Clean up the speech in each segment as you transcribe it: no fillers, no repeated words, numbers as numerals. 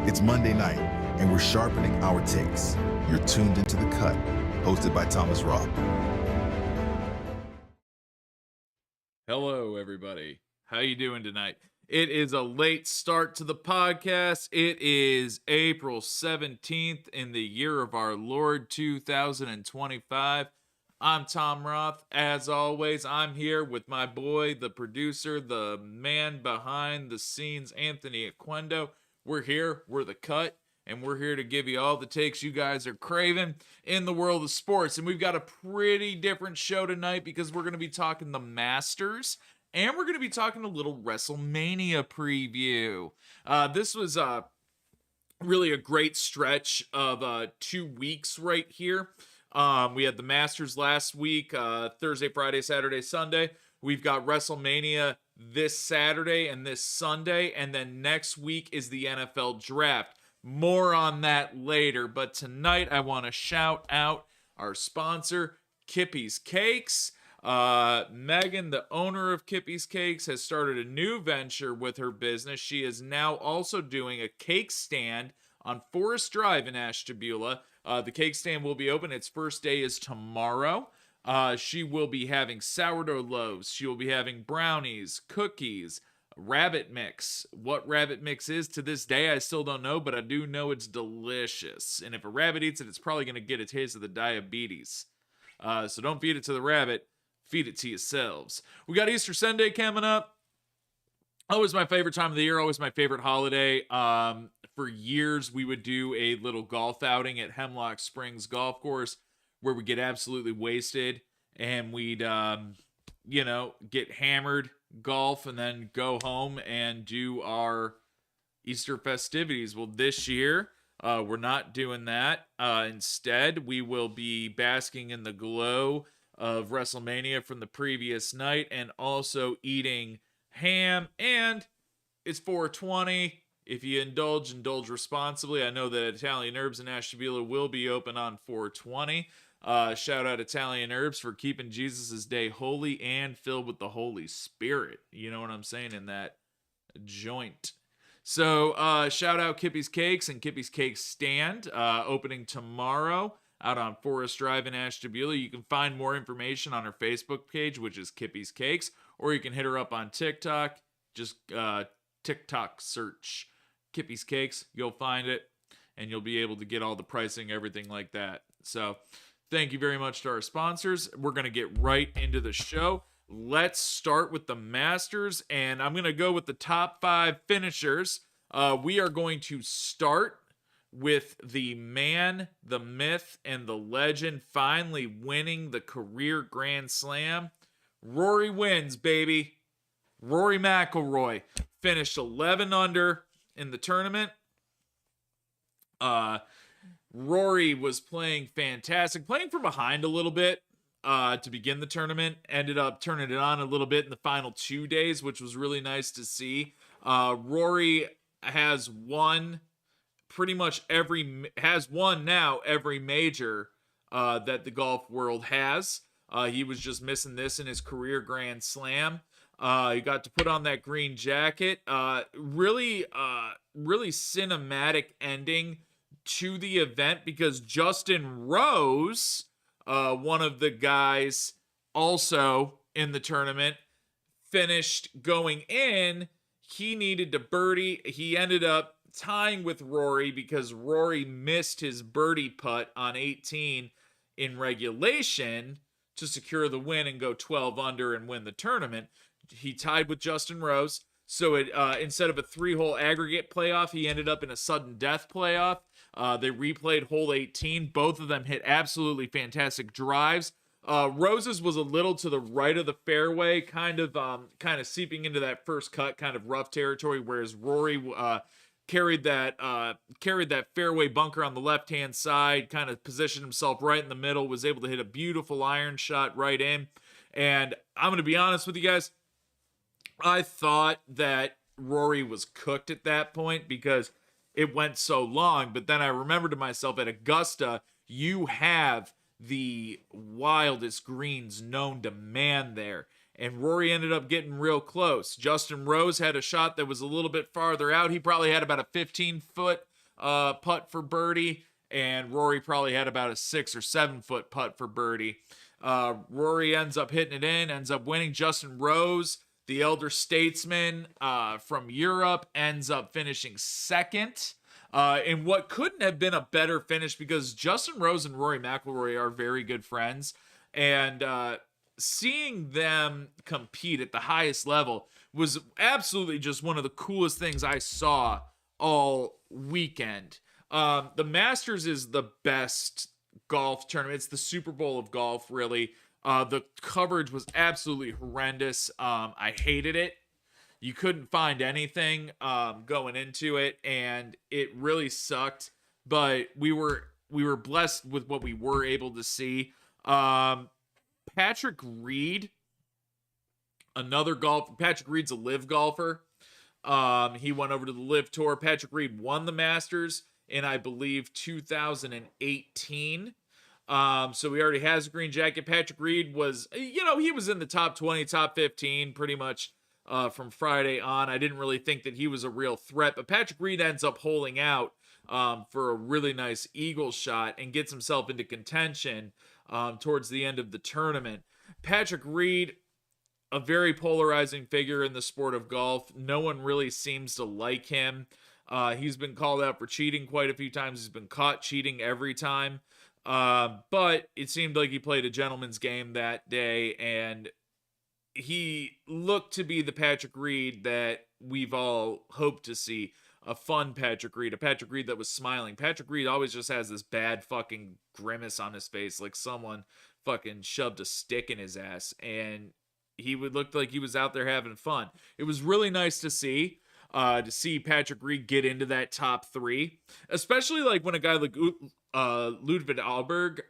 It's Monday night, and we're sharpening our takes. You're tuned into The Cut, hosted by Thomas Roth. Hello, everybody. How you doing tonight? It is a late start to the podcast. It is April 17th in the year of our Lord 2025. I'm Tom Roth. As always, I'm here with my boy, the producer, the man behind the scenes, Anthony Aquendo. We're here, we're The Cut, and we're here to give you all the takes you guys are craving in the world of sports. And we've got a pretty different show tonight because we're going to be talking the Masters, and we're going to be talking a little Wrestlemania preview. This was really a great stretch of 2 weeks right here. We had the Masters last week, Thursday, Friday, Saturday, Sunday. We've got WrestleMania this Saturday and this Sunday, and then next week is the NFL Draft. More on that later, but tonight I want to shout out our sponsor, Kippy's Cakes. Megan, the owner of Kippy's Cakes, has started a new venture with her business. She is now also doing a cake stand on Forest Drive in Ashtabula. The cake stand will be open. Its first day is tomorrow. She will be having sourdough loaves. She will be having brownies, cookies, rabbit mix. What rabbit mix is to this day, I still don't know, but I do know it's delicious. And if a rabbit eats it, it's probably going to get a taste of the diabetes. So don't feed it to the rabbit. Feed it to yourselves. We got Easter Sunday coming up. Always my favorite time of the year. Always my favorite holiday. For years, we would do a little golf outing at Hemlock Springs Golf Course where we get absolutely wasted and we'd, get hammered, golf, and then go home and do our Easter festivities. Well, this year, we're not doing that. Instead, we will be basking in the glow of WrestleMania from the previous night and also eating ham, and it's 420. If you indulge responsibly. I know that Italian Herbs in Ashtabula will be open on 420. Shout out Italian Herbs for keeping Jesus' day holy and filled with the Holy Spirit. You know what I'm saying in that joint. So shout out Kippy's Cakes and Kippy's Cakes Stand, opening tomorrow out on Forest Drive in Ashtabula. You can find more information on her Facebook page, which is Kippy's Cakes, or you can hit her up on TikTok. Just TikTok search Kippy's Cakes. You'll find it, and you'll be able to get all the pricing, everything like that. So thank you very much to our sponsors. We're going to get right into the show. Let's start with the Masters, and I'm going to go with the top 5 finishers. We are going to start with the man, the myth, and the legend finally winning the career Grand Slam. Rory wins, baby. Rory McIlroy finished 11 under in the tournament. Rory was playing fantastic, playing from behind a little bit to begin the tournament. Ended up turning it on a little bit in the final 2 days, which was really nice to see. Rory has won now every major that the golf world has. He was just missing this in his career Grand Slam. He got to put on that green jacket. Really cinematic ending to the event because Justin Rose, one of the guys also in the tournament, finished going in. He needed to birdie. He ended up tying with Rory because Rory missed his birdie putt on 18 in regulation to secure the win and go 12 under and win the tournament. He tied with Justin Rose. So it instead of a 3-hole aggregate playoff, he ended up in a sudden death playoff. They replayed hole 18. Both of them hit absolutely fantastic drives. Rose's was a little to the right of the fairway, kind of seeping into that first cut, kind of rough territory, whereas Rory carried that fairway bunker on the left-hand side, kind of positioned himself right in the middle, was able to hit a beautiful iron shot right in. And I'm going to be honest with you guys, I thought that Rory was cooked at that point because it went so long. But then I remembered to myself, at Augusta, you have the wildest greens known to man there. And Rory ended up getting real close. Justin Rose had a shot that was a little bit farther out. He probably had about a 15-foot putt for birdie, and Rory probably had about a 6 or 7 foot putt for birdie. Rory ends up hitting it in, ends up winning. Justin Rose, the elder statesman from Europe, ends up finishing second. In what couldn't have been a better finish, because Justin Rose and Rory McIlroy are very good friends, and seeing them compete at the highest level was absolutely just one of the coolest things I saw all weekend. The Masters is the best golf tournament. It's the Super Bowl of golf, really. The coverage was absolutely horrendous. I hated it. You couldn't find anything going into it, and it really sucked. But we were blessed with what we were able to see. Patrick Reed, Patrick Reed's a live golfer. He went over to the live tour. Patrick Reed won the Masters in, I believe, 2018. So he already has a green jacket. Patrick Reed was, he was in the top 20, top 15 pretty much from Friday on. I didn't really think that he was a real threat, but Patrick Reed ends up holing out for a really nice eagle shot and gets himself into contention towards the end of the tournament. Patrick Reed, a very polarizing figure in the sport of golf. No one really seems to like him. He's been called out for cheating quite a few times. He's been caught cheating every time. But it seemed like he played a gentleman's game that day, and he looked to be the Patrick Reed that we've all hoped to see. A fun Patrick Reed, a Patrick Reed that was smiling. Patrick Reed always just has this bad fucking grimace on his face, like someone fucking shoved a stick in his ass, and he would look like he was out there having fun. It was really nice to see Patrick Reed get into that top 3, especially like when a guy like Ludwig Alberg,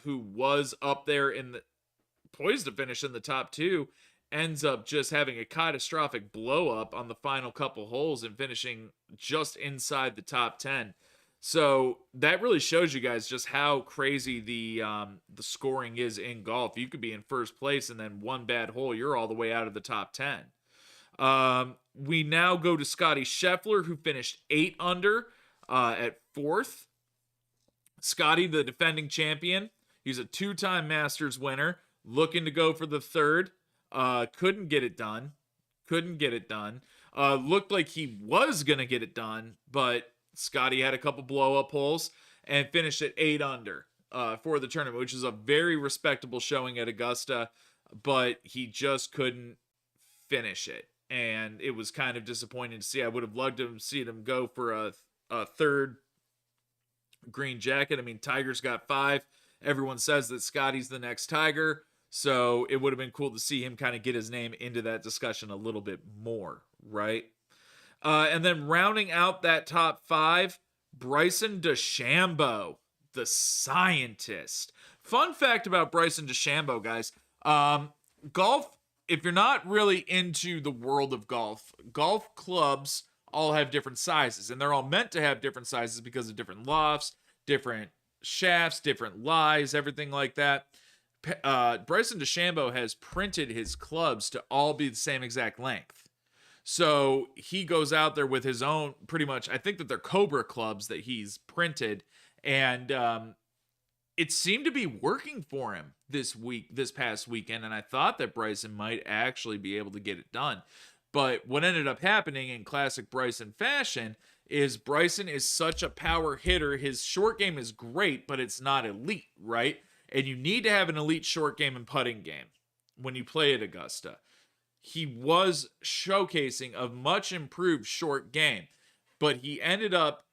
who was up there poised to finish in the top 2, ends up just having a catastrophic blow up on the final couple holes and finishing just inside the top 10. So that really shows you guys just how crazy the scoring is in golf. You could be in first place and then one bad hole, you're all the way out of the top 10. We now go to Scotty Scheffler, who finished 8 under at 4th. Scotty, the defending champion, he's a 2-time Masters winner, looking to go for the 3rd. Couldn't get it done. Looked like he was gonna get it done, but Scotty had a couple blow-up holes and finished at 8 under for the tournament, which is a very respectable showing at Augusta, but he just couldn't finish it, and it was kind of disappointing to see. I would have loved to see him go for a 3rd green jacket. I mean, Tiger's got 5. Everyone says that Scotty's the next Tiger, so it would have been cool to see him kind of get his name into that discussion a little bit more, right? And then rounding out that top 5, Bryson DeChambeau, the scientist. Fun fact about Bryson DeChambeau, guys. Golf, if you're not really into the world of golf clubs all have different sizes, and they're all meant to have different sizes because of different lofts, different shafts, different lies, everything like that. Bryson DeChambeau has printed his clubs to all be the same exact length. So he goes out there with his own, pretty much, I think that they're Cobra clubs that he's printed, and it seemed to be working for him this past weekend, and I thought that Bryson might actually be able to get it done. But what ended up happening in classic Bryson fashion is Bryson is such a power hitter. His short game is great, but it's not elite, right? And you need to have an elite short game and putting game when you play at Augusta. He was showcasing a much improved short game, but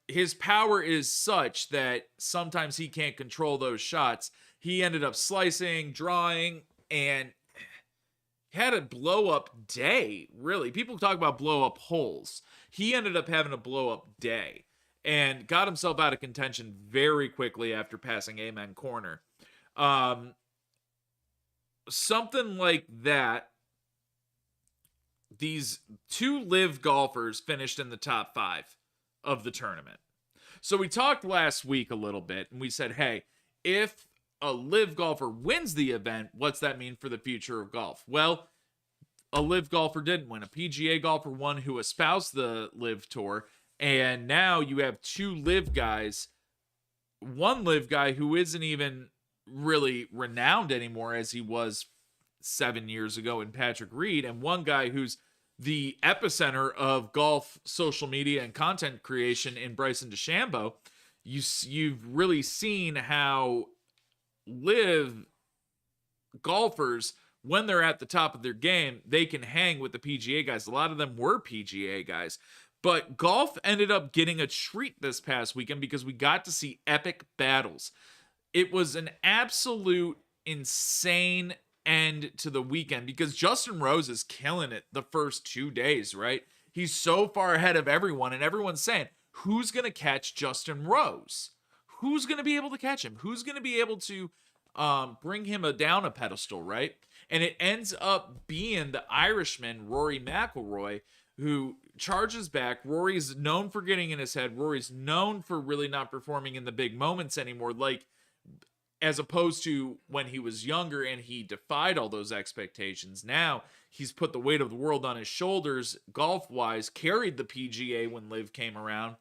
his power is such that sometimes he can't control those shots. He ended up slicing, drawing, and had a blow-up day, really. People talk about blow-up holes. He ended up having a blow-up day and got himself out of contention very quickly after passing Amen Corner. Something like that. These 2 live golfers finished in the top 5 of the tournament. So we talked last week a little bit, and we said, hey, if a live golfer wins the event, what's that mean for the future of golf? Well, a live golfer didn't win. A PGA golfer won who espoused the live tour, And now you have two live guys, one live guy who isn't even really renowned anymore as he was 7 years ago in Patrick Reed, and one guy who's the epicenter of golf social media and content creation in Bryson DeChambeau. You've really seen how live golfers, when they're at the top of their game, they can hang with the PGA guys. A lot of them were PGA guys. But golf ended up getting a treat this past weekend because we got to see epic battles. It was an absolute insane end to the weekend because Justin Rose is killing it the first 2 days, right? He's so far ahead of everyone, and everyone's saying, who's going to catch Justin Rose? Who's going to be able to catch him? Who's going to be able to bring him down a pedestal, right? And it ends up being the Irishman, Rory McIlroy, who charges back. Rory's known for getting in his head. Rory's known for really not performing in the big moments anymore, like as opposed to when he was younger and he defied all those expectations. Now he's put the weight of the world on his shoulders, golf-wise, carried the PGA when Liv came around,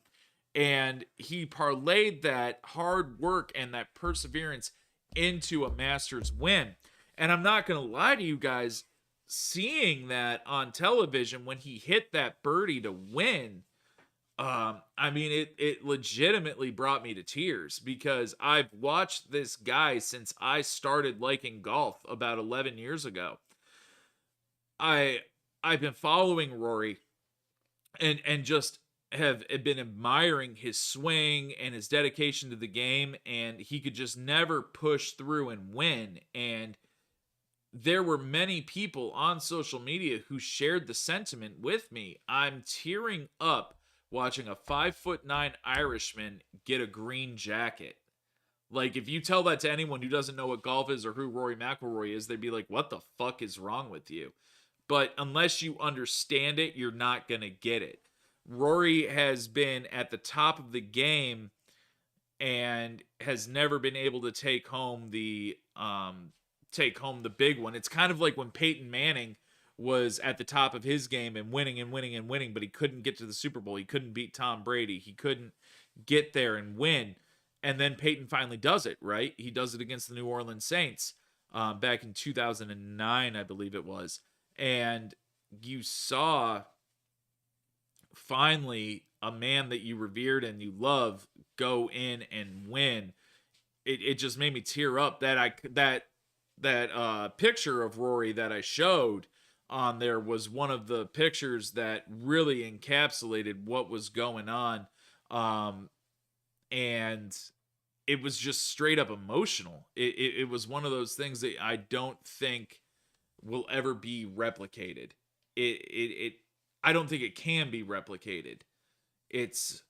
and he parlayed that hard work and that perseverance into a Masters win. And I'm not going to lie to you guys, seeing that on television when he hit that birdie to win, I mean, it legitimately brought me to tears because I've watched this guy since I started liking golf about 11 years ago. I've been following Rory and just have been admiring his swing and his dedication to the game, and he could just never push through and win. And there were many people on social media who shared the sentiment with me. I'm tearing up watching a 5'9" Irishman get a green jacket. Like, if you tell that to anyone who doesn't know what golf is or who Rory McIlroy is, they'd be like, what the fuck is wrong with you? But unless you understand it, you're not going to get it. Rory has been at the top of the game and has never been able to take home the big one. It's kind of like when Peyton Manning was at the top of his game and winning and winning and winning, but he couldn't get to the Super Bowl. He couldn't beat Tom Brady. He couldn't get there and win. And then Peyton finally does it, right? He does it against the New Orleans Saints back in 2009, I believe it was. And you saw finally a man that you revered and you love go in and win. It just made me tear up. That picture of Rory that I showed on there was one of the pictures that really encapsulated what was going on. And it was just straight up emotional. It was one of those things that I don't think will ever be replicated. I don't think it can be replicated. It's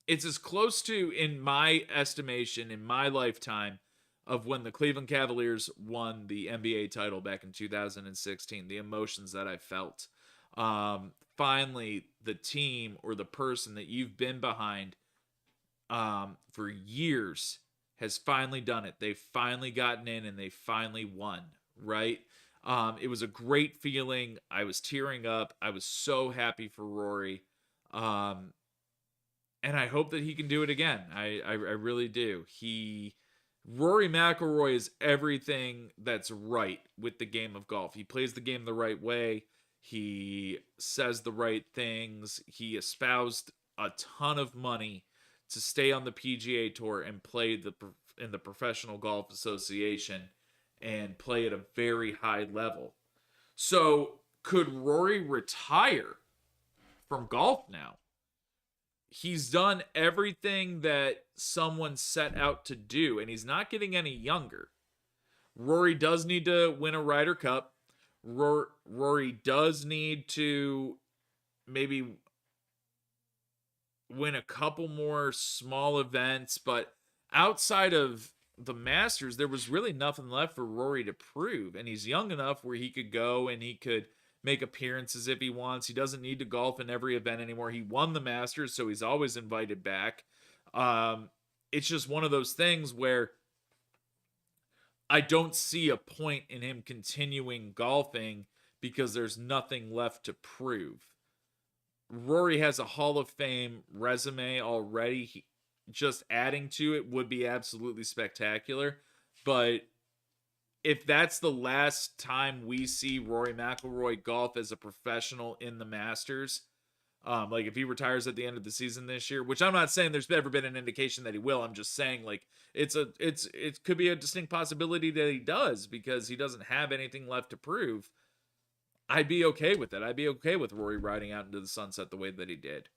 as close to, in my estimation, in my lifetime, of when the Cleveland Cavaliers won the NBA title back in 2016, the emotions that I felt. Finally, the team or the person that you've been behind for years has finally done it. They've finally gotten in and they finally won, right? It was a great feeling. I was tearing up. I was so happy for Rory. And I hope that he can do it again. I really do. Rory McIlroy is everything that's right with the game of golf. He plays the game the right way. He says the right things. He espoused a ton of money to stay on the PGA Tour and play in the Professional Golf Association and play at a very high level. So could Rory retire from golf now? He's done everything that someone set out to do, and he's not getting any younger. Rory does need to win a Ryder Cup. Rory does need to maybe win a couple more small events, but outside of the Masters, there was really nothing left for Rory to prove, and he's young enough where he could go and he could make appearances if he wants. He doesn't need to golf in every event anymore. He won the Masters, so he's always invited back. It's just one of those things where I don't see a point in him continuing golfing because there's nothing left to prove. Rory has a Hall of Fame resume already. Just adding to it would be absolutely spectacular. But if that's the last time we see Rory McIlroy golf as a professional in the Masters, like if he retires at the end of the season this year, which I'm not saying there's ever been an indication that he will. I'm just saying like it could be a distinct possibility that he does because he doesn't have anything left to prove. I'd be okay with it. I'd be okay with Rory riding out into the sunset the way that he did.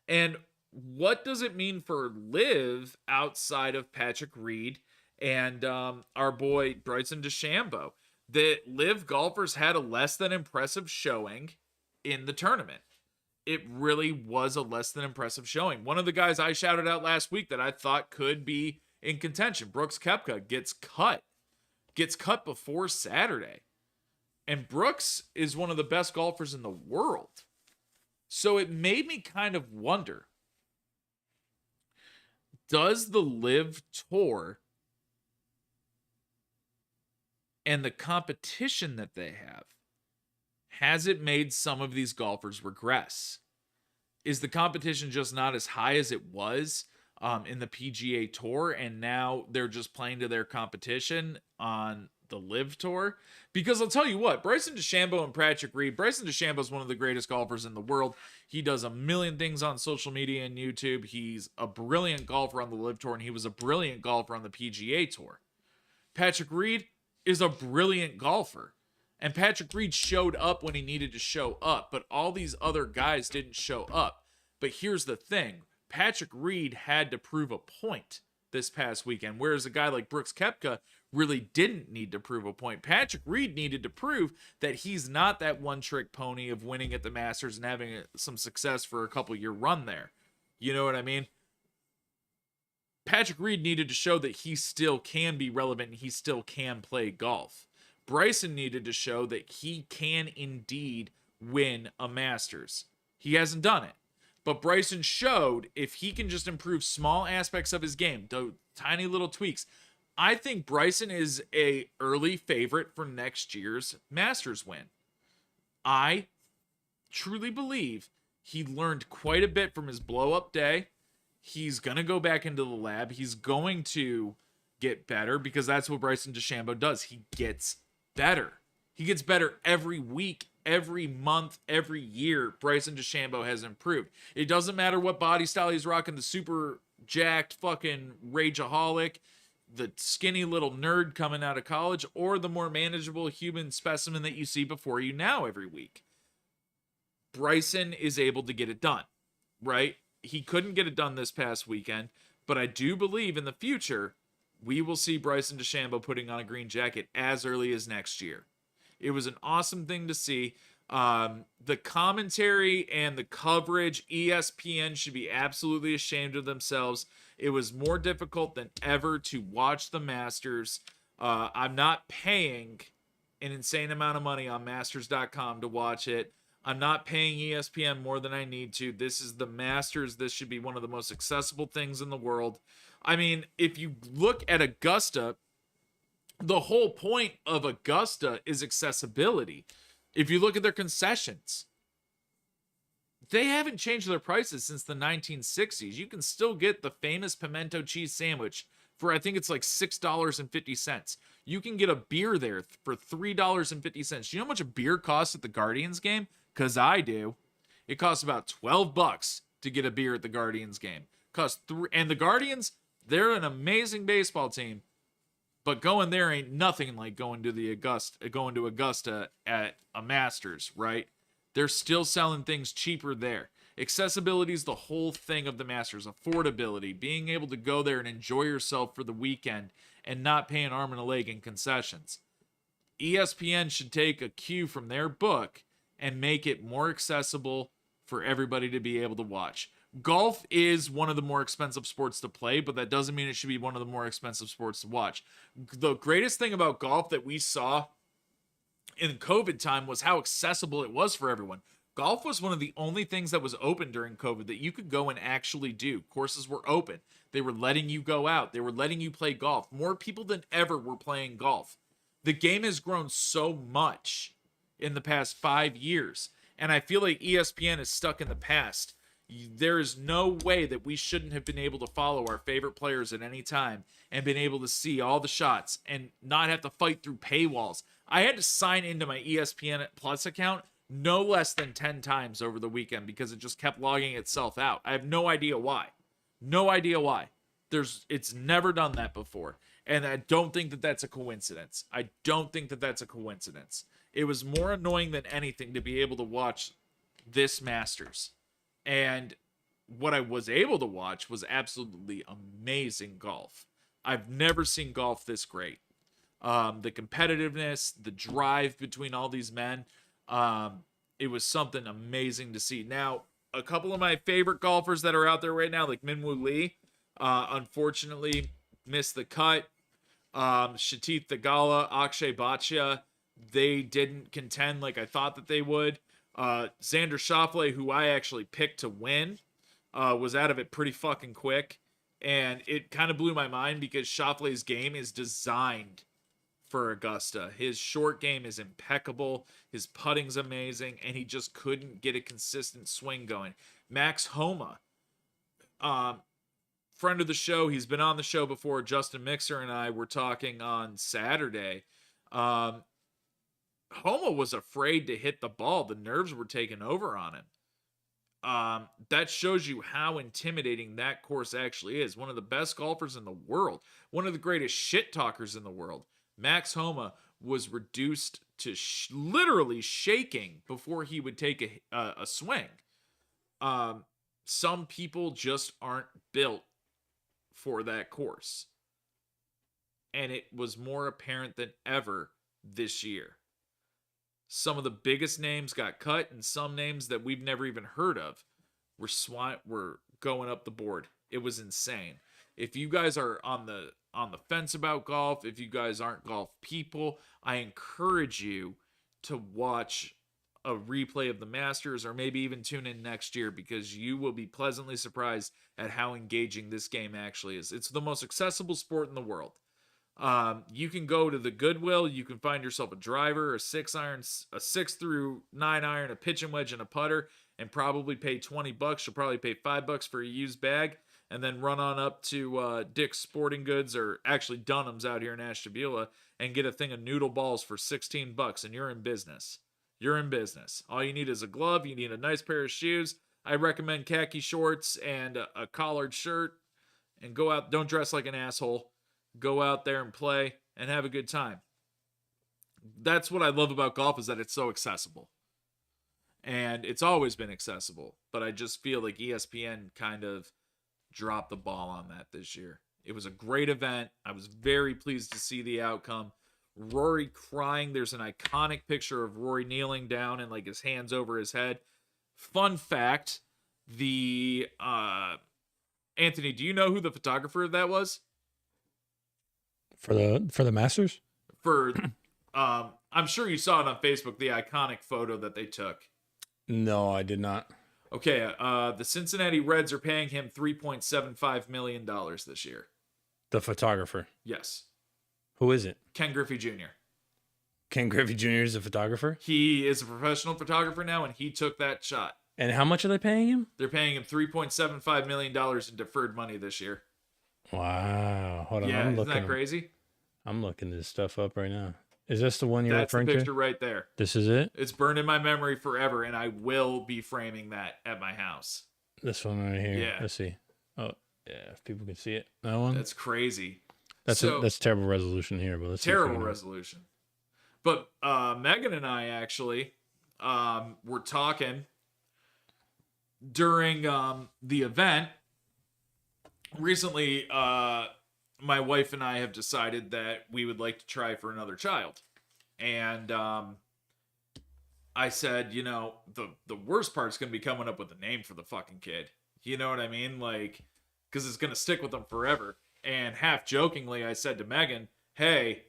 And what does it mean for Liv outside of Patrick Reed and our boy Bryson DeChambeau? The Liv golfers had a less than impressive showing in the tournament. It really was a less than impressive showing. One of the guys I shouted out last week that I thought could be in contention, Brooks Koepka, gets cut before Saturday. And Brooks is one of the best golfers in the world. So it made me kind of wonder, does the Live Tour and the competition that they have, has it made some of these golfers regress? Is the competition just not as high as it was in the PGA Tour, and now they're just playing to their competition on the Live Tour? Because I'll tell you what, Bryson DeChambeau and Patrick Reed, Bryson DeChambeau is one of the greatest golfers in the world. He does a million things on social media and YouTube. He's a brilliant golfer on the Live Tour, and he was a brilliant golfer on the PGA Tour. Patrick Reed is a brilliant golfer. And Patrick Reed showed up when he needed to show up, but all these other guys didn't show up. But here's the thing. Patrick Reed had to prove a point this past weekend, whereas a guy like Brooks Koepka really didn't need to prove a point. Patrick Reed needed to prove that he's not that one-trick pony of winning at the Masters and having some success for a couple-year run there. You know what I mean? Patrick Reed needed to show that he still can be relevant and he still can play golf. Bryson needed to show that he can indeed win a Masters. He hasn't done it. But Bryson showed if he can just improve small aspects of his game, tiny little tweaks. I think Bryson is a early favorite for next year's Masters win. I truly believe he learned quite a bit from his blow-up day. He's going to go back into the lab. He's going to get better because that's what Bryson DeChambeau does. He gets better. He gets better every week, every month, every year. Bryson DeChambeau has improved. It doesn't matter what body style he's rocking, the super jacked fucking rageaholic, the skinny little nerd coming out of college, or the more manageable human specimen that you see before you now every week. Bryson is able to get it done, right? He couldn't get it done this past weekend, but I do believe in the future we will see Bryson DeChambeau putting on a green jacket as early as next year. It was an awesome thing to see. The commentary and the coverage, ESPN should be absolutely ashamed of themselves. It was more difficult than ever to watch the Masters. I'm not paying an insane amount of money on Masters.com to watch it. I'm not paying ESPN more than I need to. This is the Masters. This should be one of the most accessible things in the world. I mean, if you look at Augusta, the whole point of Augusta is accessibility. If you look at their concessions, they haven't changed their prices since the 1960s. You can still get the famous pimento cheese sandwich for, I think it's like $6.50. You can get a beer there for $3.50. You know how much a beer costs at the Guardians game? Because I do. It costs about $12 to get a beer at the Guardians game. And the Guardians, they're an amazing baseball team. But going there ain't nothing like going to Augusta at a Masters, right? They're still selling things cheaper there. Accessibility is the whole thing of the Masters. Affordability, being able to go there and enjoy yourself for the weekend and not pay an arm and a leg in concessions. ESPN should take a cue from their book and make it more accessible for everybody to be able to watch. Golf is one of the more expensive sports to play, but that doesn't mean it should be one of the more expensive sports to watch. The greatest thing about golf that we saw in COVID time was how accessible it was for everyone. Golf was one of the only things that was open during COVID that you could go and actually do. Courses were open. They were letting you go out. They were letting you play golf. More people than ever were playing golf. The game has grown so much in the past 5 years. And I feel like ESPN is stuck in the past. There is no way that we shouldn't have been able to follow our favorite players at any time and been able to see all the shots and not have to fight through paywalls. I had to sign into my ESPN Plus account no less than 10 times over the weekend because it just kept logging itself out. I have no idea why. No idea why. It's never done that before. And I don't think that that's a coincidence. I don't think that that's a coincidence. It was more annoying than anything to be able to watch this Masters. And what I was able to watch was absolutely amazing golf. I've never seen golf this great. The competitiveness, the drive between all these men, it was something amazing to see. Now, a couple of my favorite golfers that are out there right now, like Minwoo Lee, unfortunately missed the cut. Shatith Thagala, Akshay Bhatia, they didn't contend like I thought that they would. Xander Schauffele, who I actually picked to win, was out of it pretty fucking quick. And it kind of blew my mind because Schauffele's game is designed for Augusta. His short game is impeccable. His putting's amazing. And he just couldn't get a consistent swing going. Max Homa, friend of the show. He's been on the show before. Justin Mixer and I were talking on Saturday. Homa was afraid to hit the ball. The nerves were taking over on him. That shows you how intimidating that course actually is. One of the best golfers in the world. One of the greatest shit talkers in the world. Max Homa was reduced to literally shaking before he would take a swing. Some people just aren't built for that course. And it was more apparent than ever this year. Some of the biggest names got cut, and some names that we've never even heard of were going up the board. It was insane. If you guys are on the fence about golf, if you guys aren't golf people, I encourage you to watch a replay of the Masters or maybe even tune in next year because you will be pleasantly surprised at how engaging this game actually is. It's the most accessible sport in the world. You can go to the Goodwill, you can find yourself a driver, a 6-iron, a 6 through 9 iron, a pitching wedge, and a putter, and probably pay $20. You'll probably pay $5 for a used bag, and then run on up to Dick's Sporting Goods, or actually Dunham's out here in Ashtabula, and get a thing of noodle balls for $16, and you're in business. You're in business. All you need is a glove. You need a nice pair of shoes. I recommend khaki shorts and a collared shirt, and go out. Don't dress like an asshole. Go out there and play and have a good time. That's what I love about golf, is that it's so accessible. And it's always been accessible. But I just feel like ESPN kind of dropped the ball on that this year. It was a great event. I was very pleased to see the outcome. Rory crying. There's an iconic picture of Rory kneeling down and like his hands over his head. Fun fact, Anthony, do you know who the photographer of that was? For the Masters? I'm sure you saw it on Facebook, the iconic photo that they took. No, I did not. Okay, the Cincinnati Reds are paying him $3.75 million this year. The photographer? Yes. Who is it? Ken Griffey Jr. Ken Griffey Jr. is a photographer? He is a professional photographer now, and he took that shot. And how much are they paying him? They're paying him $3.75 million in deferred money this year. Wow. Hold on. Yeah, isn't that crazy? I'm looking this stuff up right now. Is this the one you're referring to? That's the picture right there. This is it? It's burned in my memory forever, and I will be framing that at my house. This one right here. Yeah. Let's see. Oh, yeah, if people can see it. That one? That's crazy. That's terrible resolution here, but let's terrible resolution. But Megan and I actually were talking during the event. Recently, my wife and I have decided that we would like to try for another child. And I said, you know, the worst part's going to be coming up with a name for the fucking kid. You know what I mean? Like, because it's going to stick with them forever. And half jokingly, I said to Megan, hey,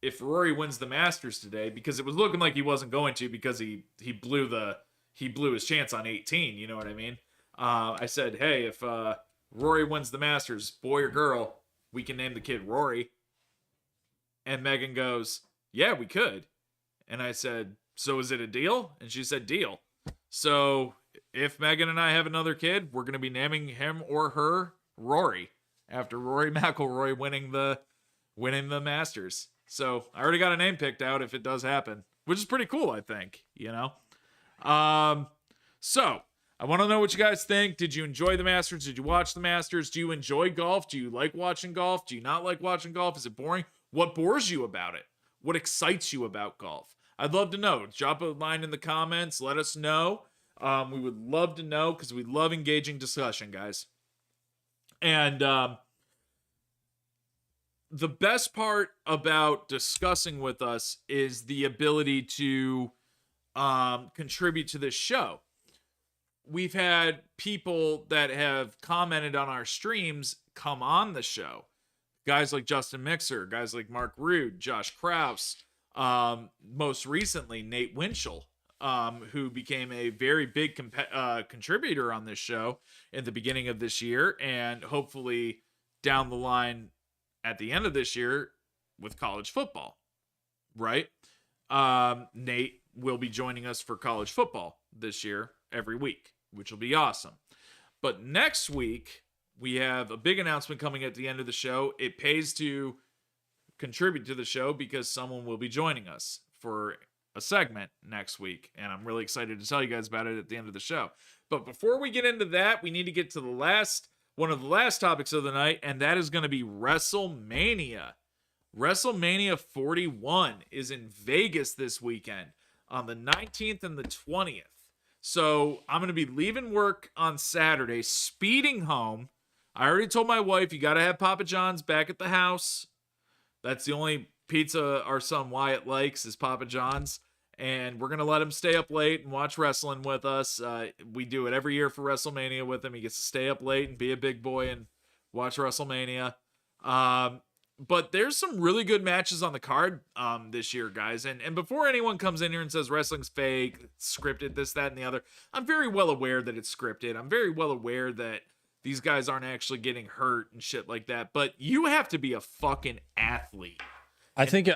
if Rory wins the Masters today, because it was looking like he wasn't going to because he blew his chance on 18, you know what I mean? I said, hey, if Rory wins the Masters, boy or girl, we can name the kid Rory. And Megan goes, yeah, we could. And I said, so is it a deal? And she said, deal. So if Megan and I have another kid, we're going to be naming him or her Rory, after Rory McIlroy winning the Masters. So I already got a name picked out if it does happen, which is pretty cool, I think, you know? So I want to know what you guys think. Did you enjoy the Masters? Did you watch the Masters? Do you enjoy golf? Do you like watching golf? Do you not like watching golf? Is it boring? What bores you about it? What excites you about golf? I'd love to know. Drop a line in the comments. Let us know. We would love to know because we love engaging discussion, guys. And the best part about discussing with us is the ability to contribute to this show. We've had people that have commented on our streams come on the show. Guys like Justin Mixer, guys like Mark Rude, Josh Kraus, most recently Nate Winchell, who became a very big contributor on this show in the beginning of this year, and hopefully down the line at the end of this year with college football, right? Nate will be joining us for college football this year every week, which will be awesome. But next week, we have a big announcement coming at the end of the show. It pays to contribute to the show because someone will be joining us for a segment next week, and I'm really excited to tell you guys about it at the end of the show. But before we get into that, we need to get to one of the last topics of the night, and that is going to be WrestleMania. WrestleMania 41 is in Vegas this weekend on the 19th and the 20th. So I'm going to be leaving work on Saturday, speeding home. I already told my wife, you got to have Papa John's back at the house. That's the only pizza our son Wyatt likes is Papa John's. And we're going to let him stay up late and watch wrestling with us. We do it every year for WrestleMania with him. He gets to stay up late and be a big boy and watch WrestleMania. But there's some really good matches on the card this year, guys. And before anyone comes in here and says wrestling's fake, it's scripted, this, that, and the other, I'm very well aware that it's scripted. I'm very well aware that these guys aren't actually getting hurt and shit like that. But you have to be a fucking athlete. I think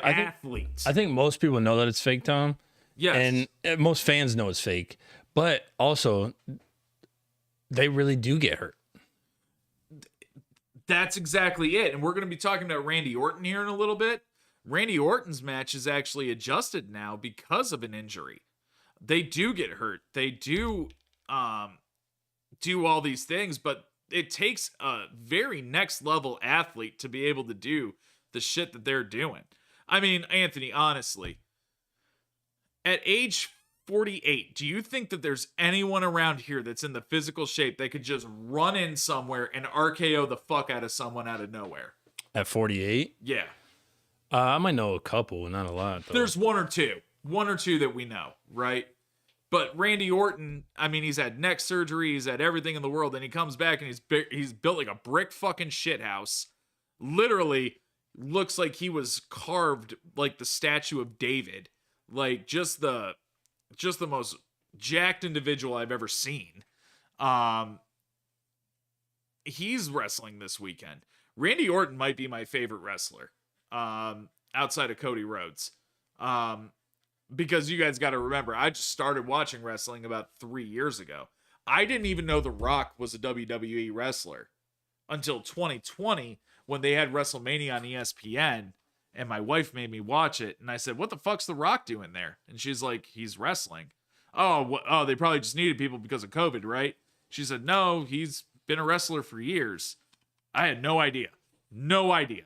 most people know that it's fake, Tom. Yes. And most fans know it's fake. But also, they really do get hurt. That's exactly it. And we're going to be talking about Randy Orton here in a little bit. Randy Orton's match is actually adjusted now because of an injury. They do get hurt. They do do all these things, but it takes a very next level athlete to be able to do the shit that they're doing. I mean, Anthony, honestly, at age 48, do you think that there's anyone around here that's in the physical shape that could just run in somewhere and RKO the fuck out of someone out of nowhere? At 48? Yeah. I might know a couple, not a lot, though. There's one or two that we know, right? But Randy Orton, I mean, he's had neck surgery, he's had everything in the world, and he comes back and he's built like a brick fucking shithouse. Literally looks like he was carved like the statue of David. Like just the most jacked individual I've ever seen. He's wrestling this weekend. Randy Orton might be my favorite wrestler outside of Cody Rhodes. Because you guys got to remember, I just started watching wrestling about 3 years ago. I didn't even know The Rock was a WWE wrestler until 2020 when they had WrestleMania on ESPN. And my wife made me watch it. And I said, what the fuck's The Rock doing there? And she's like, he's wrestling. Oh, they probably just needed people because of COVID, right? She said, no, he's been a wrestler for years. I had no idea. No idea.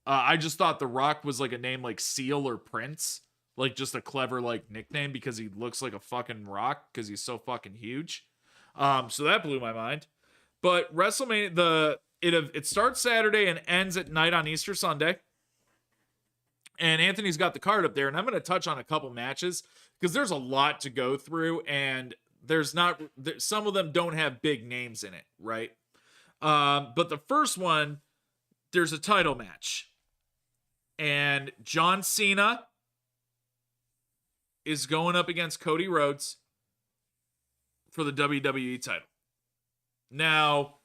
I just thought The Rock was like a name like Seal or Prince. Like just a clever like nickname because he looks like a fucking rock because he's so fucking huge. So that blew my mind. But WrestleMania, it starts Saturday and ends at night on Easter Sunday. And Anthony's got the card up there, and I'm going to touch on a couple matches because there's a lot to go through, and some of them don't have big names in it, right? But the first one, there's a title match, and John Cena is going up against Cody Rhodes for the WWE title. Now,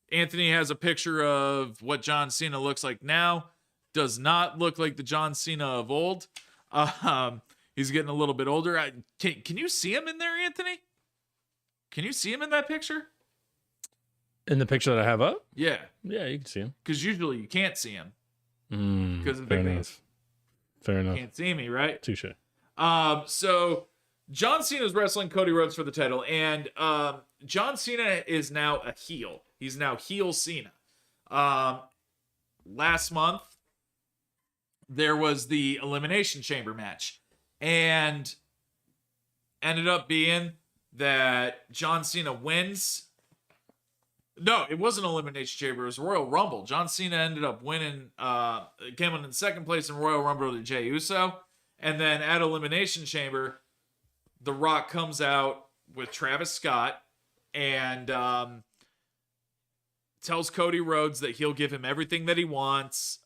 Anthony has a picture of what John Cena looks like now. Does not look like the John Cena of old. He's getting a little bit older. Can you see him in there, Anthony? Can you see him in that picture? In the picture that I have up? Yeah. Yeah, you can see him. Because usually you can't see him. Because of fair the enough. Fair enough. Can't see me, right? Touche. So John Cena's wrestling Cody Rhodes for the title, and John Cena is now a heel. He's now heel Cena. Last month, there was the Elimination Chamber match, and ended up being that John Cena wins. No, it wasn't Elimination Chamber. It was Royal Rumble. John Cena ended up winning, came in second place in Royal Rumble to Jey Uso. And then at Elimination Chamber, The Rock comes out with Travis Scott and tells Cody Rhodes that he'll give him everything that he wants.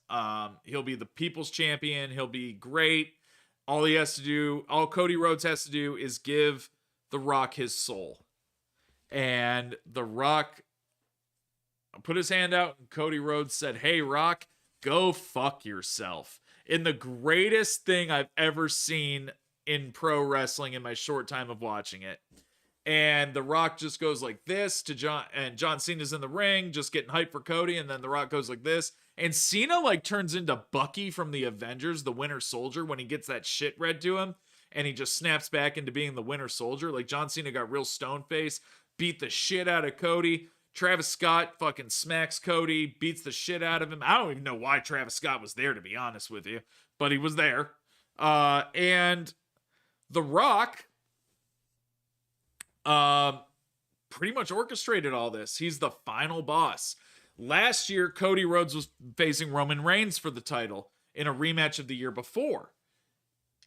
He'll be the people's champion. He'll be great. All Cody Rhodes has to do is give The Rock his soul. And The Rock put his hand out, and Cody Rhodes said, "Hey, Rock, go fuck yourself." In the greatest thing I've ever seen in pro wrestling in my short time of watching it. And The Rock just goes like this to John, and John Cena's in the ring, just getting hyped for Cody, and then The Rock goes like this. And Cena like turns into Bucky from the Avengers, the Winter Soldier, when he gets that shit read to him, and he just snaps back into being the Winter Soldier. Like John Cena got real stone face, beat the shit out of Cody. Travis Scott fucking smacks Cody, beats the shit out of him. I don't even know why Travis Scott was there, to be honest with you, but he was there. And The Rock pretty much orchestrated all this. He's the final boss. Last year, Cody Rhodes was facing Roman Reigns for the title in a rematch of the year before,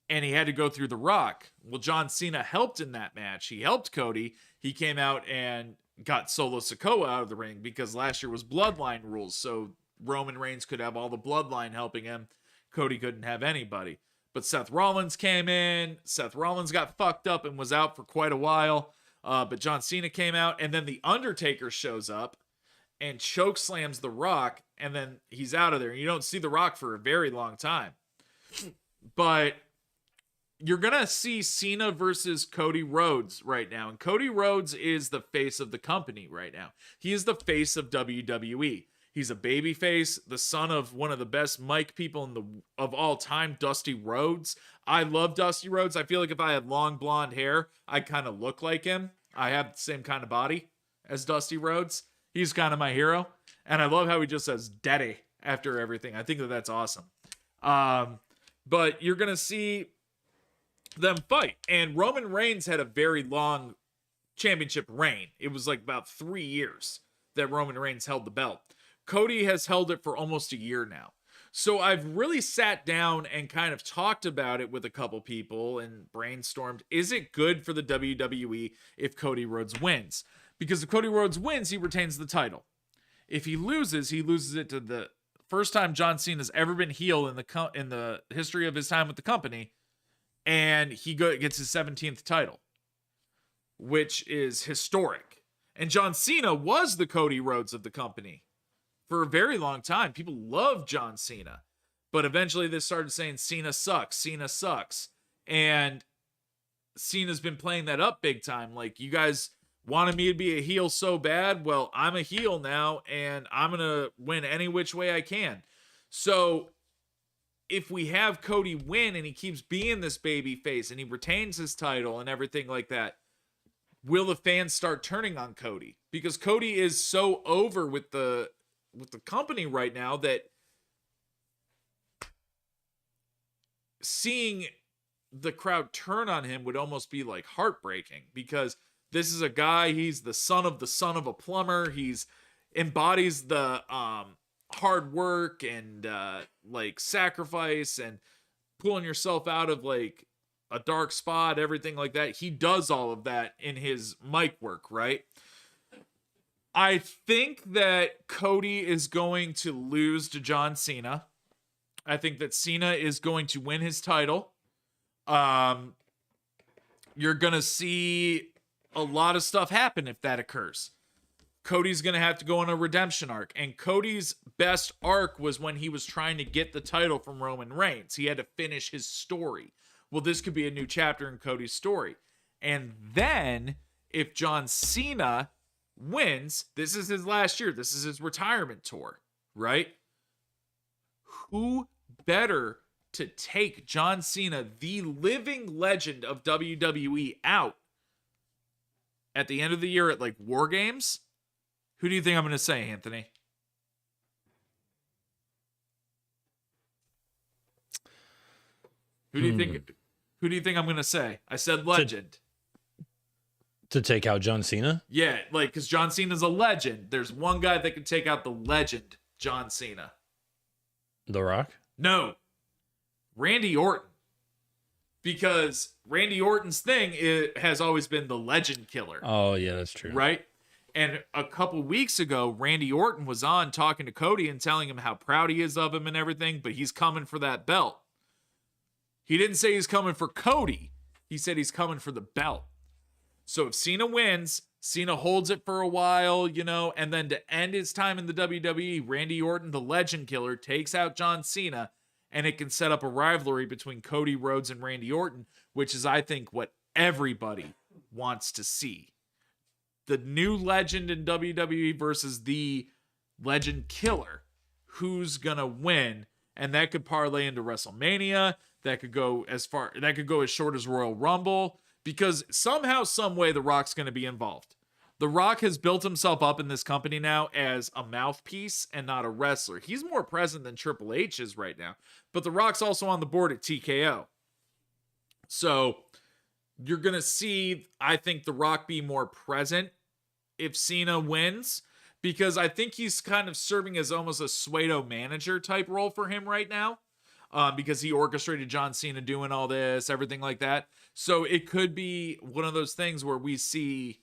and he had to go through The Rock. Well, John Cena helped in that match. He helped Cody. He came out and got Solo Sikoa out of the ring because last year was Bloodline rules, so Roman Reigns could have all the Bloodline helping him. Cody couldn't have anybody. But Seth Rollins came in. Seth Rollins got fucked up and was out for quite a while. But John Cena came out, and then The Undertaker shows up and choke slams The Rock, and then he's out of there. You don't see The Rock for a very long time. But you're going to see Cena versus Cody Rhodes right now. And Cody Rhodes is the face of the company right now. He is the face of WWE. He's a babyface, the son of one of the best mic people of all time, Dusty Rhodes. I love Dusty Rhodes. I feel like if I had long blonde hair, I kind of look like him. I have the same kind of body as Dusty Rhodes. He's kind of my hero. And I love how he just says daddy after everything. I think that's awesome. But you're going to see them fight. And Roman Reigns had a very long championship reign. It was like about 3 years that Roman Reigns held the belt. Cody has held it for almost a year now. So I've really sat down and kind of talked about it with a couple people and brainstormed, is it good for the WWE if Cody Rhodes wins? Because if Cody Rhodes wins, he retains the title. If he loses it to the first time John Cena's ever been heel in the history of his time with the company, and he gets his 17th title, which is historic. And John Cena was the Cody Rhodes of the company for a very long time. People loved John Cena, but eventually they started saying Cena sucks, Cena sucks. And Cena's been playing that up big time. Like, you guys wanted me to be a heel so bad. Well, I'm a heel now, and I'm going to win any which way I can. So if we have Cody win and he keeps being this baby face and he retains his title and everything like that, will the fans start turning on Cody? Because Cody is so over with the company right now that seeing the crowd turn on him would almost be like heartbreaking, because this is a guy, he's the son of a plumber. He's embodies the hard work and like sacrifice and pulling yourself out of like a dark spot, everything like that. He does all of that in his mic work, right? I think that Cody is going to lose to John Cena. I think that Cena is going to win his title. You're going to see a lot of stuff happen if that occurs. Cody's going to have to go on a redemption arc. And Cody's best arc was when he was trying to get the title from Roman Reigns. He had to finish his story. well, this could be a new chapter in Cody's story. And then if John Cena wins, this is his last year. This is his retirement tour, right? Who better to take John Cena, the living legend of WWE, out at the end of the year at like War Games? Who do you think I'm going to say, Anthony? Who do you think I'm going to say? I said legend. To take out John Cena? Yeah, like, because John Cena's a legend. There's one guy that can take out the legend, John Cena. The Rock? No. Randy Orton. Because Randy Orton's thing has always been the legend killer. Oh, yeah, that's true. Right? And a couple weeks ago, Randy Orton was on talking to Cody and telling him how proud he is of him and everything, but he's coming for that belt. He didn't say he's coming for Cody. He said he's coming for the belt. So if Cena wins, Cena holds it for a while, you know, and then to end his time in the WWE, Randy Orton, the legend killer, takes out John Cena, and it can set up a rivalry between Cody Rhodes and Randy Orton, which is, I think, what everybody wants to see. The new legend in WWE versus the legend killer. Who's gonna win? And that could parlay into WrestleMania. That could go as short as Royal Rumble. Because somehow, some way, The Rock's going to be involved. The Rock has built himself up in this company now as a mouthpiece and not a wrestler. He's more present than Triple H is right now. But The Rock's also on the board at TKO. So you're going to see, I think, The Rock be more present if Cena wins. Because I think he's kind of serving as almost a pseudo manager type role for him right now. Because he orchestrated John Cena doing all this, everything like that. So it could be one of those things where we see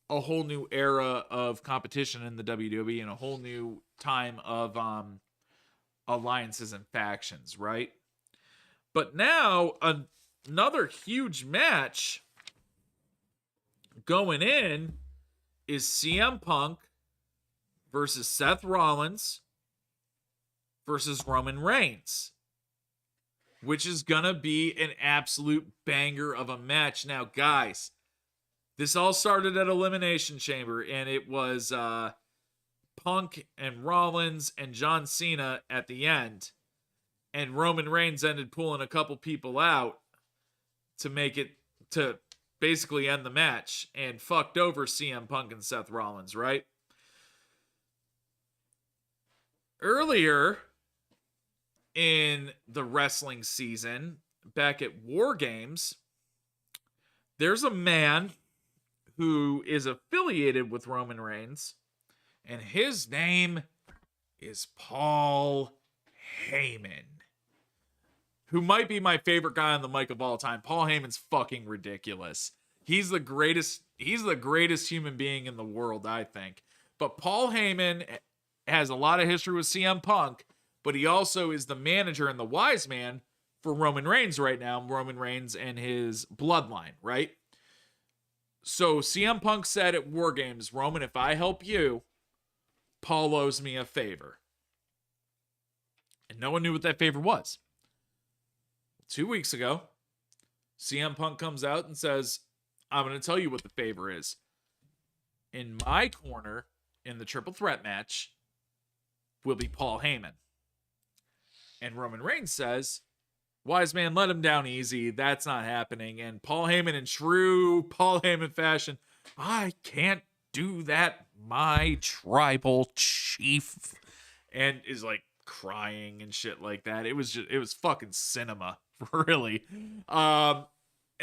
a whole new era of competition in the WWE and a whole new time of alliances and factions, right? But now another huge match going in is CM Punk versus Seth Rollins versus Roman Reigns, which is gonna be an absolute banger of a match. Now, guys, this all started at Elimination Chamber, and it was Punk and Rollins and John Cena at the end, and Roman Reigns ended pulling a couple people out to basically end the match and fucked over CM Punk and Seth Rollins, right? Earlier in the wrestling season, back at War Games, there's a man who is affiliated with Roman Reigns, and his name is Paul Heyman, who might be my favorite guy on the mic of all time. Paul Heyman's fucking ridiculous. He's the greatest human being in the world, I think. But Paul Heyman has a lot of history with CM Punk, but he also is the manager and the wise man for Roman Reigns right now. Roman Reigns and his bloodline, right? So CM Punk said at War Games, Roman, if I help you, Paul owes me a favor. And no one knew what that favor was. 2 weeks ago, CM Punk comes out and says, I'm going to tell you what the favor is. In my corner, in the triple threat match, will be Paul Heyman. And Roman Reigns says, wise man, let him down easy. That's not happening. And Paul Heyman, in true Paul Heyman fashion, I can't do that, my tribal chief. And is like crying and shit like that. It was fucking cinema, really. And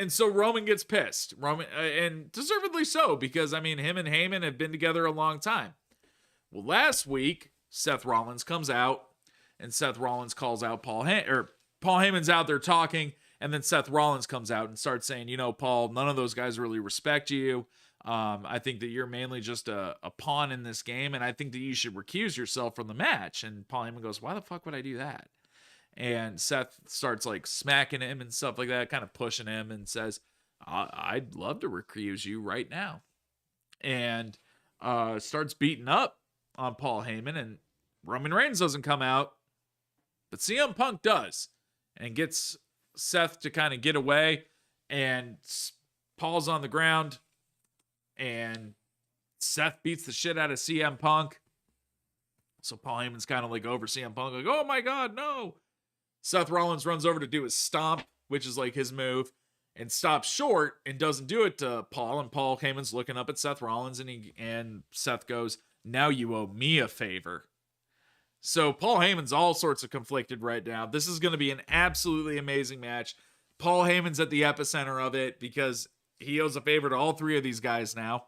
so Roman gets pissed. And deservedly so, because I mean, him and Heyman have been together a long time. Well, last week, Seth Rollins comes out, and Seth Rollins calls out Paul Heyman's out there talking, and then Seth Rollins comes out and starts saying, you know, Paul, none of those guys really respect you. I think that you're mainly just a pawn in this game, and I think that you should recuse yourself from the match. And Paul Heyman goes, why the fuck would I do that? And Seth starts like smacking him and stuff like that, kind of pushing him, and says, I'd love to recuse you right now. And starts beating up on Paul Heyman, and Roman Reigns doesn't come out, but CM Punk does, and gets Seth to kind of get away, and Paul's on the ground, and Seth beats the shit out of CM Punk. So Paul Heyman's kind of like over CM Punk, like, oh my God, no. Seth Rollins runs over to do his stomp, which is like his move, and stops short and doesn't do it to Paul. And Paul Heyman's looking up at Seth Rollins, and Seth goes, now you owe me a favor. So Paul Heyman's all sorts of conflicted right now. This is going to be an absolutely amazing match. Paul Heyman's at the epicenter of it because he owes a favor to all three of these guys now.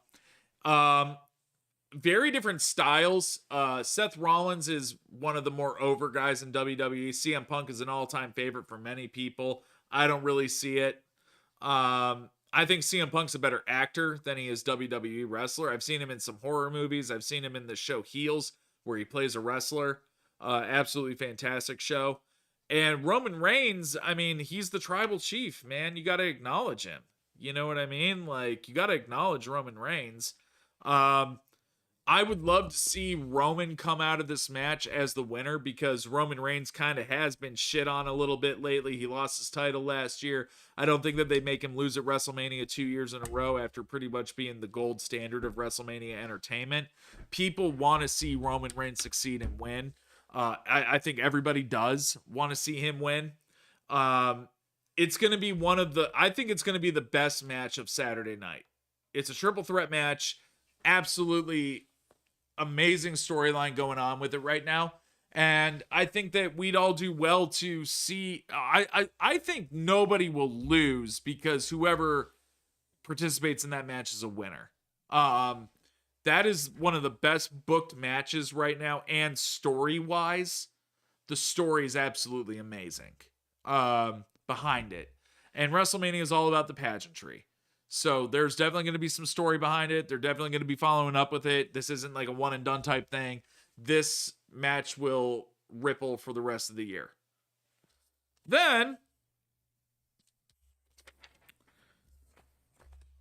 Very different styles. Seth Rollins is one of the more over guys in WWE. CM Punk is an all-time favorite for many people. I don't really see it. I think CM Punk's a better actor than he is WWE wrestler. I've seen him in some horror movies. I've seen him in the show Heels, where he plays a wrestler. Absolutely fantastic show. And Roman Reigns, I mean, he's the tribal chief, man. You got to acknowledge him. You know what I mean? Like, you got to acknowledge Roman Reigns. I would love to see Roman come out of this match as the winner because Roman Reigns kind of has been shit on a little bit lately. He lost his title last year. I don't think that they make him lose at WrestleMania 2 years in a row after pretty much being the gold standard of WrestleMania entertainment. People want to see Roman Reigns succeed and win. I think everybody does want to see him win. It's going to be I think it's going to be the best match of Saturday night. It's a triple threat match. Absolutely amazing storyline going on with it right now. And I think that we'd all do well to see. I think nobody will lose because whoever participates in that match is a winner. That is one of the best booked matches right now. And story-wise, the story is absolutely amazing behind it. And WrestleMania is all about the pageantry. So there's definitely going to be some story behind it. They're definitely going to be following up with it. This isn't like a one and done type thing. This match will ripple for the rest of the year. Then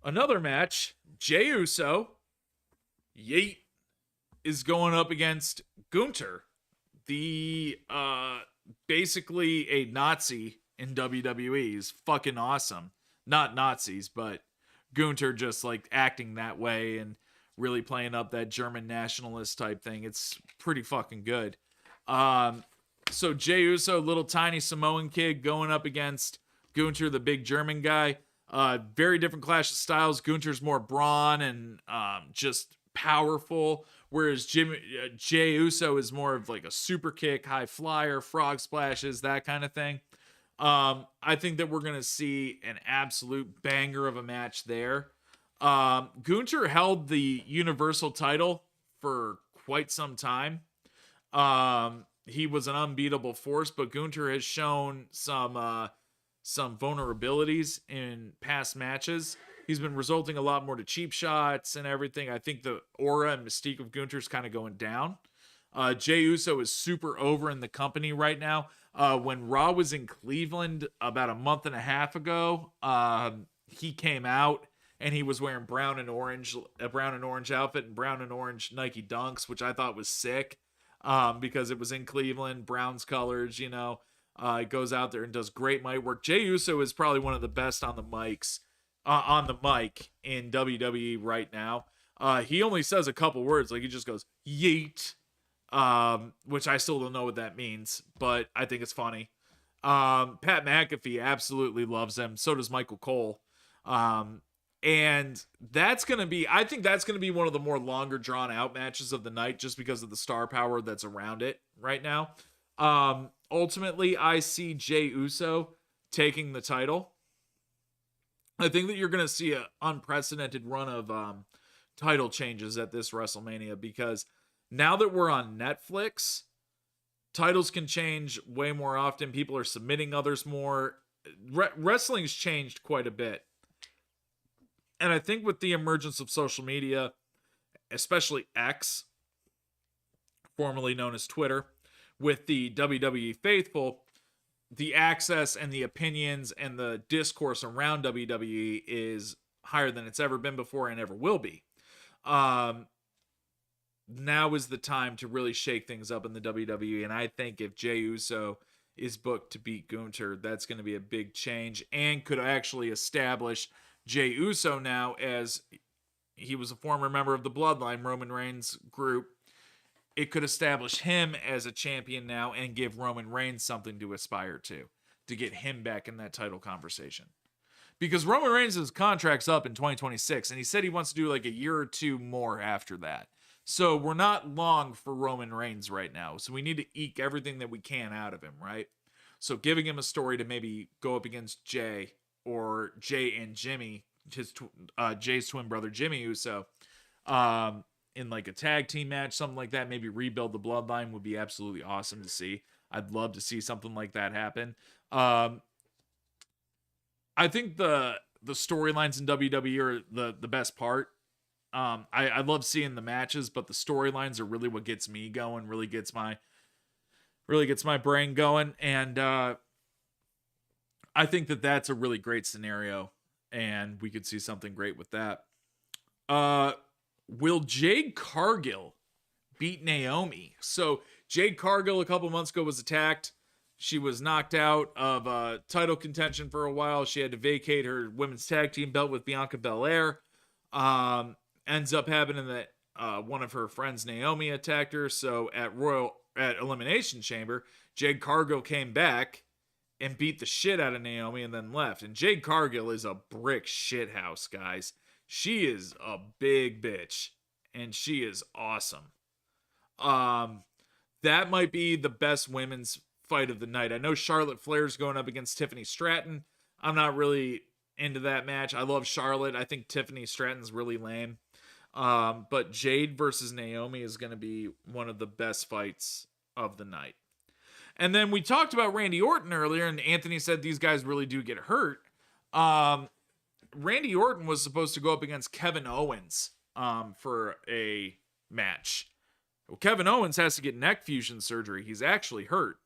another match, Jey Uso, Yeet, is going up against Gunther, the basically a Nazi in WWE. He's fucking awesome. Not Nazis, but Gunther just like acting that way and really playing up that German nationalist type thing. It's pretty fucking good. So Jey Uso, little tiny Samoan kid going up against Gunther, the big German guy. Very different clash of styles. Gunther's more brawn and just powerful, whereas Jey Uso is more of like a super kick, high flyer, frog splashes, that kind of thing. I think that we're going to see an absolute banger of a match there. Gunther held the Universal title for quite some time. He was an unbeatable force, but Gunther has shown some vulnerabilities in past matches. He's been resulting a lot more to cheap shots and everything. I think the aura and mystique of Gunther's kind of going down. Jey Uso is super over in the company right now. When Raw was in Cleveland about a month and a half ago, he came out and he was wearing a brown and orange outfit and brown and orange Nike Dunks, which I thought was sick, because it was in Cleveland, Browns colors, you know. He goes out there and does great mic work. Jey Uso is probably one of the best on the mic in WWE right now. He only says a couple words, like he just goes yeet. Which I still don't know what that means, but I think it's funny. Pat McAfee absolutely loves him. So does Michael Cole. And that's going to be, I think that's going to be one of the more longer drawn out matches of the night, just because of the star power that's around it right now. Ultimately, I see Jey Uso taking the title. I think that you're going to see an unprecedented run of, title changes at this WrestleMania, because now that we're on Netflix, titles can change way more often. People are submitting others more. Wrestling's changed quite a bit. And I think with the emergence of social media, especially X, formerly known as Twitter, with the WWE faithful, the access and the opinions and the discourse around WWE is higher than it's ever been before and ever will be. Now is the time to really shake things up in the WWE, and I think if Jey Uso is booked to beat Gunther. That's going to be a big change and could actually establish Jey Uso now, as he was a former member of the Bloodline, Roman Reigns' group. It could establish him as a champion now and give Roman Reigns something to aspire to get him back in that title conversation. Because Roman Reigns' contract's up in 2026, and he said he wants to do like a year or two more after that. So we're not long for Roman Reigns right now. So we need to eke everything that we can out of him, right? So giving him a story to maybe go up against Jay, or Jay and Jimmy, Jay's twin brother Jimmy Uso, in like a tag team match, something like that. Maybe rebuild the bloodline would be absolutely awesome to see. I'd love to see something like that happen. I think the storylines in WWE are the best part. I love seeing the matches, but the storylines are really what gets me going, really gets my brain going. And I think that that's a really great scenario, and we could see something great with that. Will Jade Cargill beat Naomi? So Jade Cargill a couple months ago was attacked. She was knocked out of title contention for a while. She had to vacate her women's tag team belt with Bianca Belair. Ends up happening that one of her friends, Naomi, attacked her. So at Elimination Chamber, Jade Cargill came back and beat the shit out of Naomi and then left. And Jade Cargill is a brick shithouse, guys. She is a big bitch, and she is awesome. That might be the best women's fight of the night. I know Charlotte Flair's going up against Tiffany Stratton. I'm not really into that match. I love Charlotte. I think Tiffany Stratton's really lame. But Jade versus Naomi is going to be one of the best fights of the night. And then we talked about Randy Orton earlier, and Anthony said these guys really do get hurt. Randy Orton was supposed to go up against Kevin Owens for a match. Well, Kevin Owens has to get neck fusion surgery. He's actually hurt.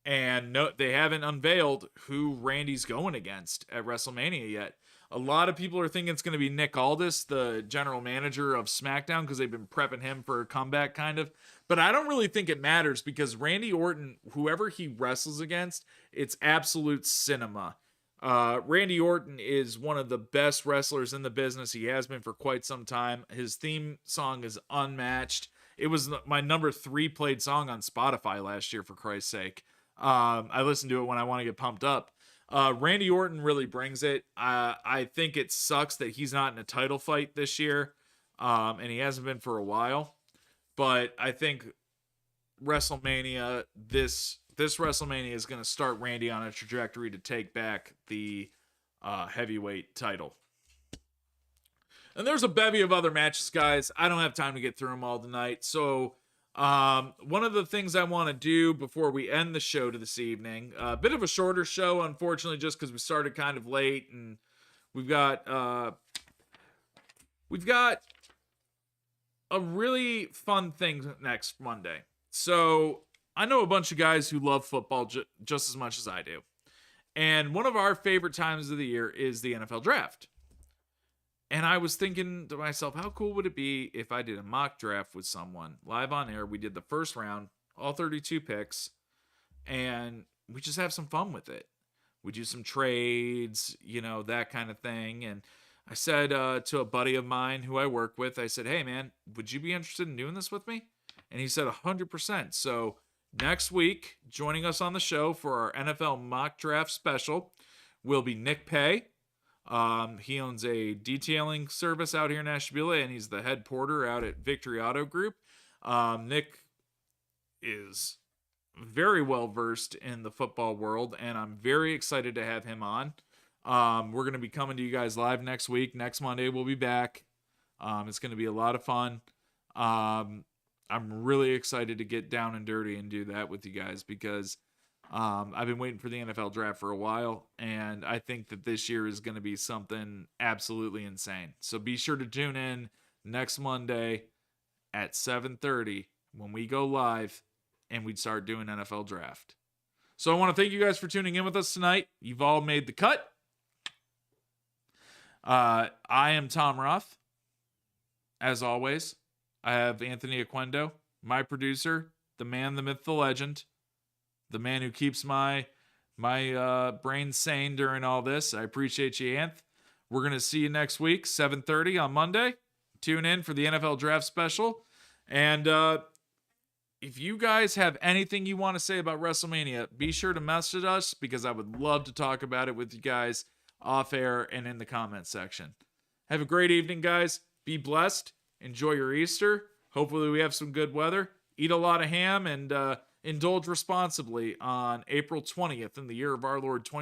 And no, they haven't unveiled who Randy's going against at WrestleMania yet. A lot of people are thinking it's going to be Nick Aldis, the general manager of SmackDown, because they've been prepping him for a comeback, kind of. But I don't really think it matters, because Randy Orton, whoever he wrestles against, it's absolute cinema. Randy Orton is one of the best wrestlers in the business. He has been for quite some time. His theme song is unmatched. It was my number 3 played song on Spotify last year, for Christ's sake. I listen to it when I want to get pumped up. Randy Orton really brings it. I think it sucks that he's not in a title fight this year, and he hasn't been for a while. But I think WrestleMania, this WrestleMania is going to start Randy on a trajectory to take back the heavyweight title. And there's a bevy of other matches, guys. I don't have time to get through them all tonight. So one of the things I want to do before we end the show to this evening, a bit of a shorter show, unfortunately, just because we started kind of late, and we've got a really fun thing next Monday. So I know a bunch of guys who love football just as much as I do. And one of our favorite times of the year is the NFL draft. And I was thinking to myself, how cool would it be if I did a mock draft with someone live on air? We did the first round, all 32 picks, and we just have some fun with it. We do some trades, that kind of thing. And I said to a buddy of mine who I work with, I said, hey, man, would you be interested in doing this with me? And he said 100%. So next week, joining us on the show for our NFL mock draft special will be Nick Pay. He owns a detailing service out here in Ashtabula, and he's the head porter out at Victory Auto Group. Nick is very well versed in the football world, and I'm very excited to have him on. We're going to be coming to you guys live next week. Next Monday, we'll be back. It's going to be a lot of fun. I'm really excited to get down and dirty and do that with you guys, because I've been waiting for the NFL draft for a while, and I think that this year is going to be something absolutely insane. So be sure to tune in next Monday at 7:30 when we go live and we start doing NFL draft. So I want to thank you guys for tuning in with us tonight. You've all made the cut. I am Tom Roth. As always, I have Anthony Aquendo, my producer, the man, the myth, the legend, the man who keeps my brain sane during all this. I appreciate you, Anth. We're going to see you next week, 7:30 on Monday. Tune in for the NFL Draft Special. And if you guys have anything you want to say about WrestleMania, be sure to message us because I would love to talk about it with you guys off air and in the comment section. Have a great evening, guys. Be blessed. Enjoy your Easter. Hopefully we have some good weather. Eat a lot of ham and indulge responsibly on April 20th in the year of our Lord 2020.